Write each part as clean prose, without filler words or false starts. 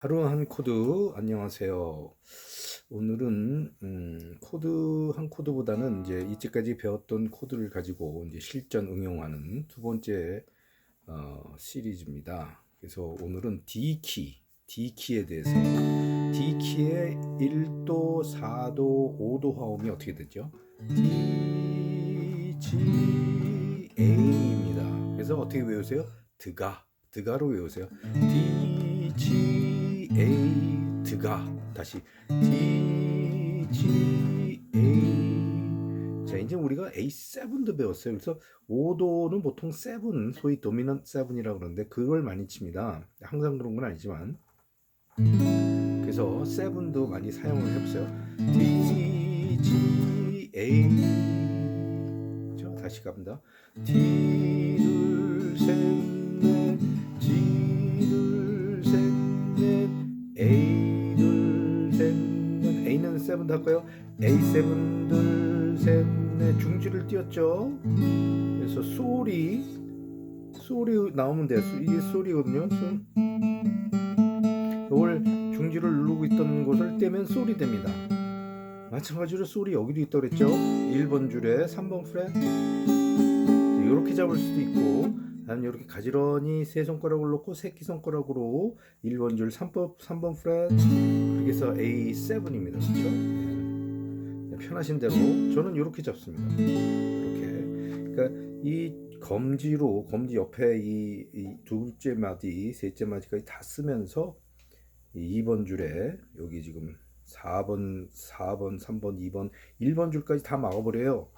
하루 한 코드. 안녕하세요. 오늘은 코드 한 코드보다는 이제 이제까지 배웠던 코드를 가지고 이제 실전 응용하는 두 번째 시리즈입니다. 그래서 오늘은 D키에 대해서 D키의 1도, 4도, 5도 화음이 어떻게 되죠? D, G, A입니다. 그래서 어떻게 외우세요? 드가로 외우세요. D, G, A, 드가. 다시 D, G, A. 자, 이제 우리가 A7도 배웠어요. 그래서 5도는 보통 7, 소위 도미넌트 7이라고 그러는데 그걸 많이 칩니다. 항상 그런 건 아니지만. 그래서 7도 많이 사용을 해보세요. D, G, A. 자, 다시 갑니다. D, 둘, 셋, 넷, G, 둘, 셋, 넷, A, 둘, 셋, 넷. A는 7도 할까요? A7, 둘, 셋, 넷. 중지를 띄웠죠. 그래서 소리 나오면 돼요. 이게 소리거든요. 이걸 중지를 누르고 있던 곳을 떼면 소리 됩니다. 마찬가지로 소리 여기도 있다고 그랬죠. 1번 줄에 3번 프렛 이렇게 잡을 수도 있고, 나는 이렇게 가지런히 세 손가락을 놓고 새끼손가락으로 1번 줄 3번 프렛, 그렇게 해서 A7입니다. 그렇죠? 편하신 대로 저는 이렇게 잡습니다. 이렇게. 그러니까 이 검지 옆에 이 둘째 마디, 셋째 마디까지 다 쓰면서 2번 줄에 여기 지금 4번, 3번, 2번, 1번 줄까지 다 막아버려요.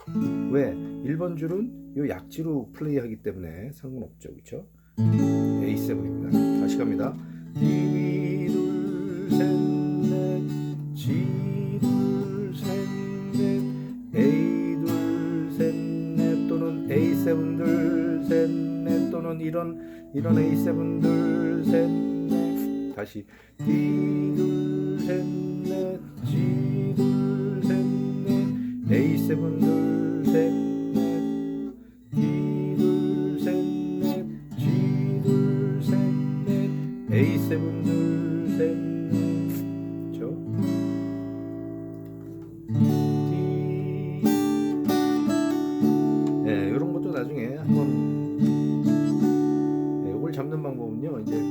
왜? 1번 줄은 요 약지로 플레이하기 때문에 상관없죠. 그쵸? A7입니다. 다시 갑니다. D, 둘, 셋, 넷, G, 둘, 셋, 넷, A, 둘, 셋, 넷, 또는 A7, 둘, 셋, 넷, 또는 이런 A7, 둘, 셋, 넷. 다시 D, 둘, 셋, 넷, G, 둘, 셋, 넷, A7, 둘, 셋, 넷, D, 둘, 셋, 넷, G, 둘, 셋, 넷, A7, 둘, 셋, 넷. 그렇죠? D. 네, 이런 것도 나중에 한번. 네, 이걸 잡는 방법은요, 이제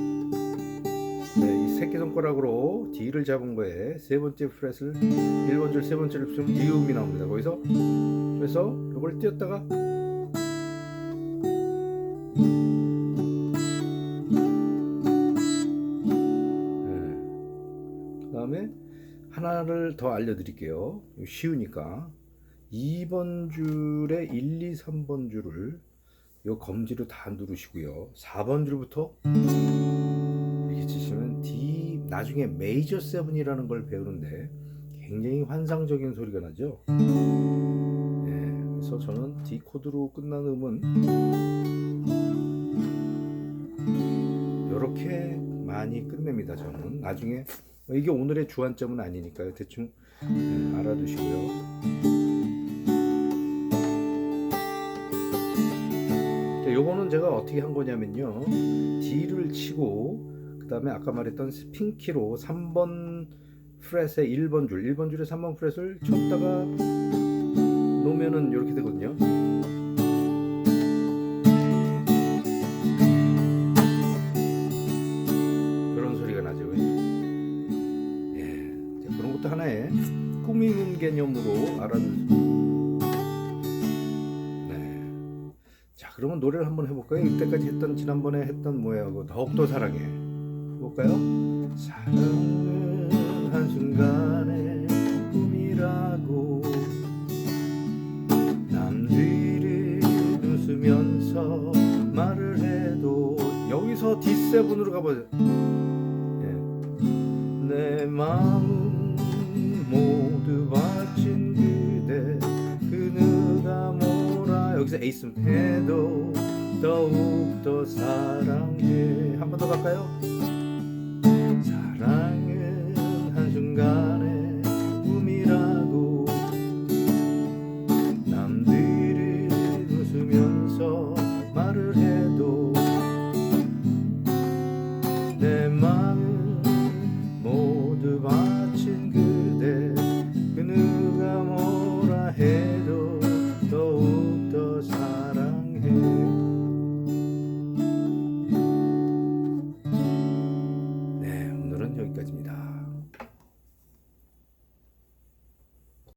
이 새끼손가락으로 D를 잡은 거에 세 번째 프렛을 1번 줄, 세 번째를 붙이면 리음이 나옵니다. 거기서 그래서 이걸 띄었다가 그 다음에 하나를 더 알려드릴게요. 쉬우니까 2번 줄에 1, 2, 3번 줄을 이 검지로 다 누르시고요. 4번 줄부터 이렇게 치시면 D, 나중에 메이저 7이라는 걸 배우는데 굉장히 환상적인 소리가 나죠. 네, 그래서 저는 D 코드로 끝난 음은 이렇게 많이 끝냅니다. 저는 나중에 이게 오늘의 주안점은 아니니까요. 대충 알아두시고요. 요거는 제가 어떻게 한 거냐면요, D를 치고 그 다음에 아까 말했던 핀키로 3번 프렛에 1번 줄에 3번 프렛을 쳤다가 놓으면은 이렇게 되거든요. 그런 소리가 나죠. 예, 그런 것도 하나의 꾸미는 개념으로 알아두세요. 그러면 노래를 한번 해볼까요? 이때까지 했던, 지난번에 했던 뭐예요? 더욱더 사랑해 해볼까요? 사랑은 한순간의 꿈이라고 남들이 웃으면서 말을 해도, 여기서 D7으로 가보세요. 내 마음 모두 바친 그대, 그 누가 뭐라, 여기서 에이스 해도 더욱더 사랑해. 한 번 더 갈까요?